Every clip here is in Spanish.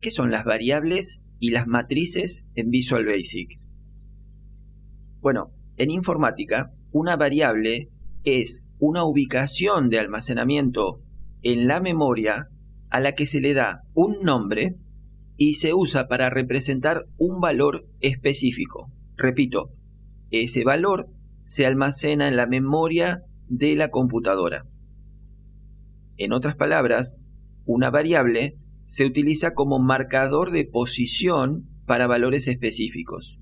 ¿Qué son las variables y las matrices en Visual Basic? Bueno, en informática, una variable es una ubicación de almacenamiento en la memoria a la que se le da un nombre y se usa para representar un valor específico. Repito, ese valor se almacena en la memoria de la computadora. En otras palabras, una variable se utiliza como marcador de posición para valores específicos.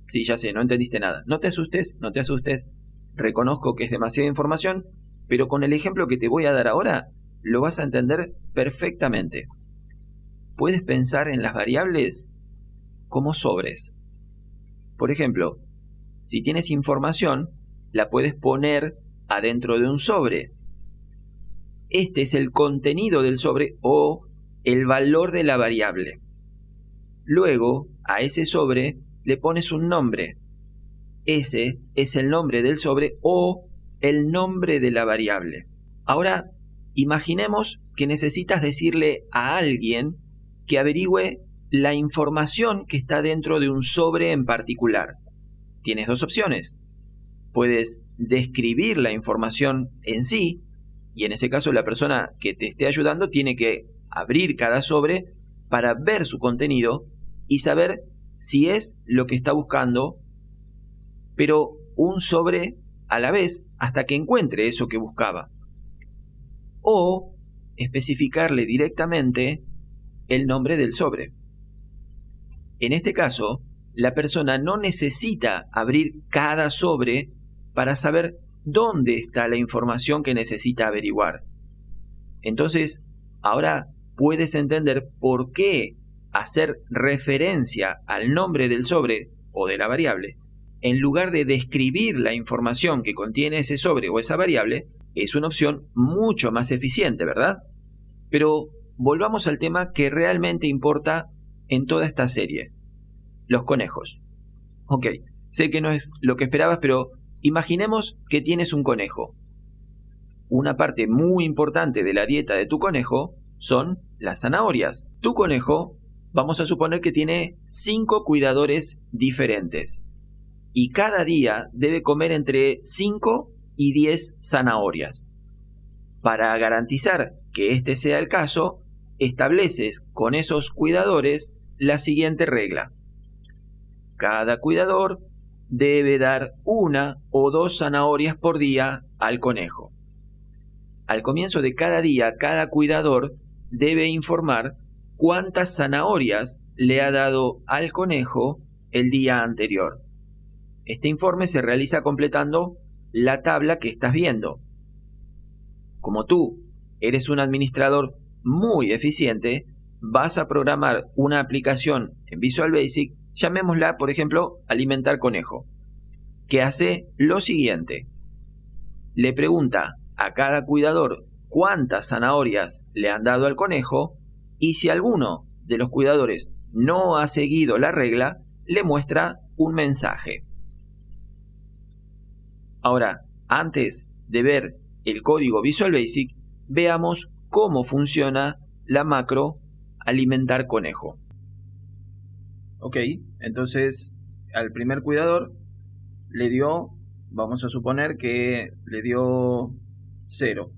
Sí, ya sé, no entendiste nada. No te asustes, no te asustes. Reconozco que es demasiada información, pero con el ejemplo que te voy a dar ahora, lo vas a entender perfectamente. Puedes pensar en las variables como sobres. Por ejemplo, si tienes información, la puedes poner adentro de un sobre. Este es el contenido del sobre o el valor de la variable. Luego, a ese sobre le pones un nombre. Ese es el nombre del sobre o el nombre de la variable. Ahora, imaginemos que necesitas decirle a alguien que averigüe la información que está dentro de un sobre en particular. Tienes dos opciones. Puedes describir la información en sí, y en ese caso la persona que te esté ayudando tiene que abrir cada sobre para ver su contenido y saber si es lo que está buscando, pero un sobre a la vez hasta que encuentre eso que buscaba. O especificarle directamente el nombre del sobre. En este caso, la persona no necesita abrir cada sobre para saber dónde está la información que necesita averiguar. Entonces, ahora puedes entender por qué hacer referencia al nombre del sobre o de la variable, en lugar de describir la información que contiene ese sobre o esa variable, es una opción mucho más eficiente, ¿verdad? Pero volvamos al tema que realmente importa en toda esta serie: los conejos. Ok, sé que no es lo que esperabas, pero imaginemos que tienes un conejo. Una parte muy importante de la dieta de tu conejo son las zanahorias. Tu conejo, vamos a suponer que tiene 5 cuidadores diferentes. Y cada día debe comer entre 5 y 10 zanahorias. Para garantizar que este sea el caso, estableces con esos cuidadores la siguiente regla. Cada cuidador debe dar 1 o 2 zanahorias por día al conejo. Al comienzo de cada día, cada cuidador debe informar cuántas zanahorias le ha dado al conejo el día anterior. Este informe se realiza completando la tabla que estás viendo. Como tú eres un administrador muy eficiente, vas a programar una aplicación en Visual Basic, llamémosla, por ejemplo, Alimentar Conejo, que hace lo siguiente. Le pregunta a cada cuidador cuántas zanahorias le han dado al conejo y si alguno de los cuidadores no ha seguido la regla, le muestra un mensaje. Ahora, antes de ver el código Visual Basic, veamos cómo funciona la macro Alimentar Conejo. Ok, entonces al primer cuidador le dio, vamos a suponer que le dio 0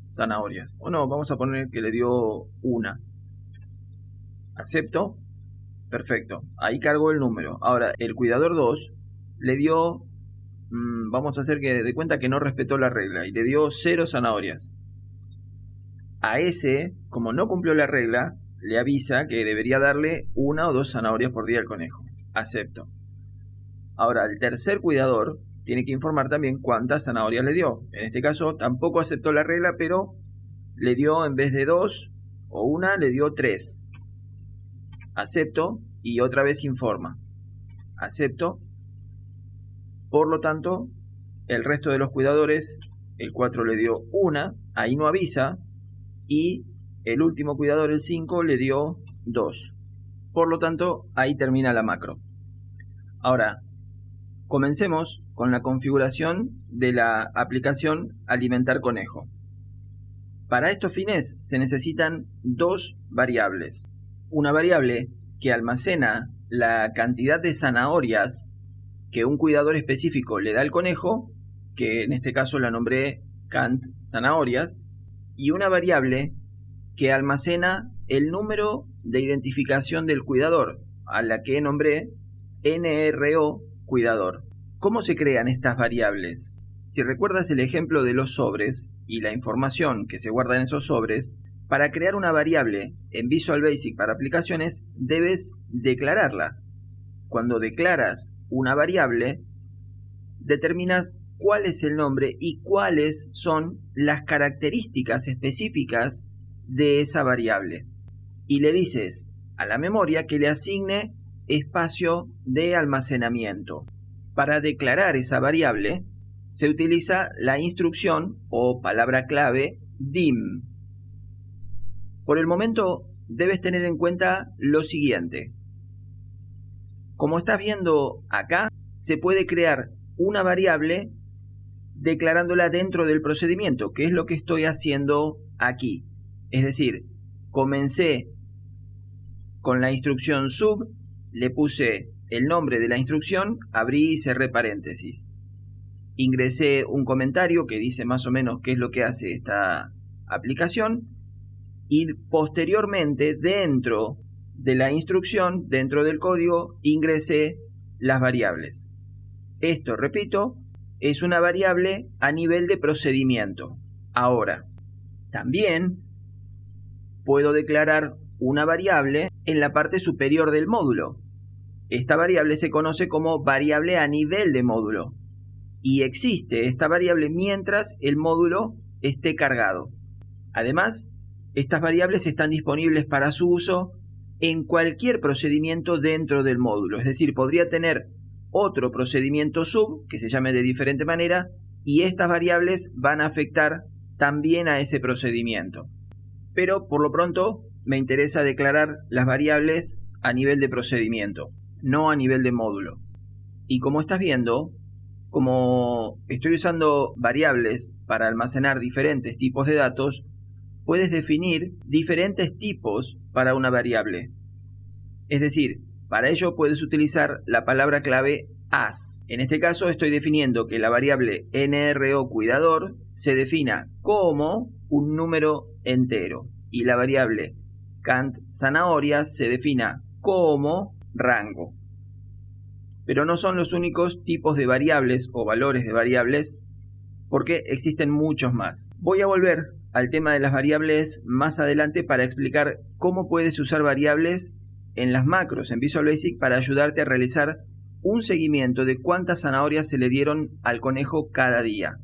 zanahorias. O no, vamos a poner que le dio 1. ¿Acepto? Perfecto, ahí cargo el número. Ahora, el cuidador 2 le dio, vamos a hacer que de cuenta que no respetó la regla y le dio 0 zanahorias. A ese, como no cumplió la regla, le avisa que debería darle 1 o 2 zanahorias por día al conejo. Acepto. Ahora, el tercer cuidador tiene que informar también cuántas zanahorias le dio. En este caso tampoco aceptó la regla, pero le dio, en vez de 2 o 1, le dio 3. Acepto y otra vez informa. Acepto. Por lo tanto, el resto de los cuidadores, el 4 le dio 1, ahí no avisa, y el último cuidador, el 5, le dio 2. Por lo tanto, ahí termina la macro. Ahora, comencemos con la configuración de la aplicación Alimentar Conejo. Para estos fines se necesitan 2 variables. Una variable que almacena la cantidad de zanahorias que un cuidador específico le da al conejo, que en este caso la nombré cant zanahorias, y una variable que almacena el número de identificación del cuidador, a la que nombré NRO cuidador. ¿Cómo se crean estas variables? Si recuerdas el ejemplo de los sobres y la información que se guarda en esos sobres, para crear una variable en Visual Basic para aplicaciones debes declararla. Cuando declaras una variable, determinas cuál es el nombre y cuáles son las características específicas de esa variable. Y le dices a la memoria que le asigne espacio de almacenamiento. Para declarar esa variable se utiliza la instrucción o palabra clave dim. Por el momento debes tener en cuenta lo siguiente. Como estás viendo acá, se puede crear una variable declarándola dentro del procedimiento, que es lo que estoy haciendo aquí. Es decir, comencé con la instrucción sub, le puse el nombre de la instrucción, abrí y cerré paréntesis. Ingresé un comentario que dice más o menos qué es lo que hace esta aplicación y posteriormente dentro de la instrucción, dentro del código, ingresé las variables. Esto, repito, es una variable a nivel de procedimiento. Ahora, también puedo declarar una variable en la parte superior del módulo. Esta variable se conoce como variable a nivel de módulo y existe esta variable mientras el módulo esté cargado. Además, estas variables están disponibles para su uso en cualquier procedimiento dentro del módulo. Es decir, podría tener otro procedimiento sub que se llame de diferente manera y estas variables van a afectar también a ese procedimiento. Pero por lo pronto me interesa declarar las variables a nivel de procedimiento, no a nivel de módulo. Y como estás viendo, como estoy usando variables para almacenar diferentes tipos de datos, puedes definir diferentes tipos para una variable. Es decir, para ello puedes utilizar la palabra clave as. En este caso estoy definiendo que la variable NRO cuidador se defina como un número entero y la variable cant zanahorias se defina como rango. Pero no son los únicos tipos de variables o valores de variables, porque existen muchos más. Voy a volver al tema de las variables más adelante para explicar cómo puedes usar variables en las macros en Visual Basic para ayudarte a realizar un seguimiento de cuántas zanahorias se le dieron al conejo cada día.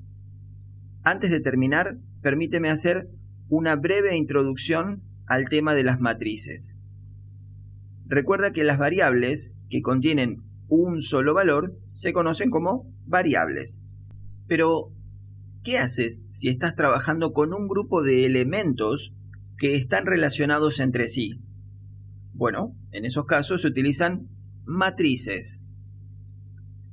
Antes de terminar, permíteme hacer una breve introducción al tema de las matrices. Recuerda que las variables que contienen un solo valor se conocen como variables. Pero, ¿qué haces si estás trabajando con un grupo de elementos que están relacionados entre sí? Bueno, en esos casos se utilizan matrices.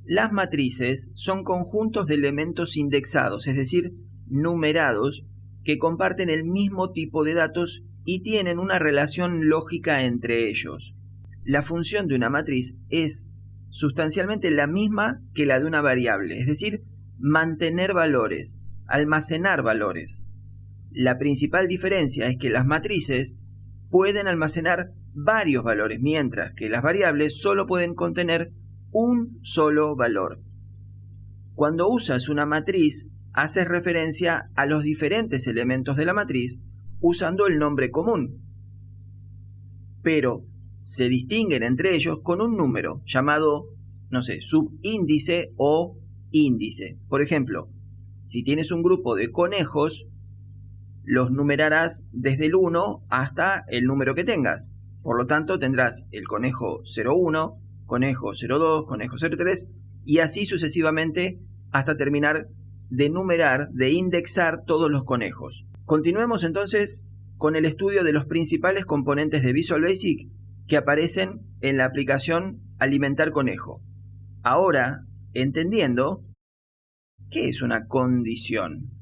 Las matrices son conjuntos de elementos indexados, es decir, numerados, que comparten el mismo tipo de datos y tienen una relación lógica entre ellos. La función de una matriz es sustancialmente la misma que la de una variable, es decir, mantener valores, almacenar valores. La principal diferencia es que las matrices pueden almacenar varios valores, mientras que las variables solo pueden contener un solo valor. Cuando usas una matriz, haces referencia a los diferentes elementos de la matriz usando el nombre común, pero se distinguen entre ellos con un número llamado, subíndice o índice. Por ejemplo, si tienes un grupo de conejos, los numerarás desde el 1 hasta el número que tengas. Por lo tanto, tendrás el conejo 01, conejo 02, conejo 03 y así sucesivamente hasta terminar de numerar, de indexar todos los conejos. Continuemos entonces con el estudio de los principales componentes de Visual Basic que aparecen en la aplicación Alimentar Conejo. Ahora, entendiendo, ¿qué es una condición?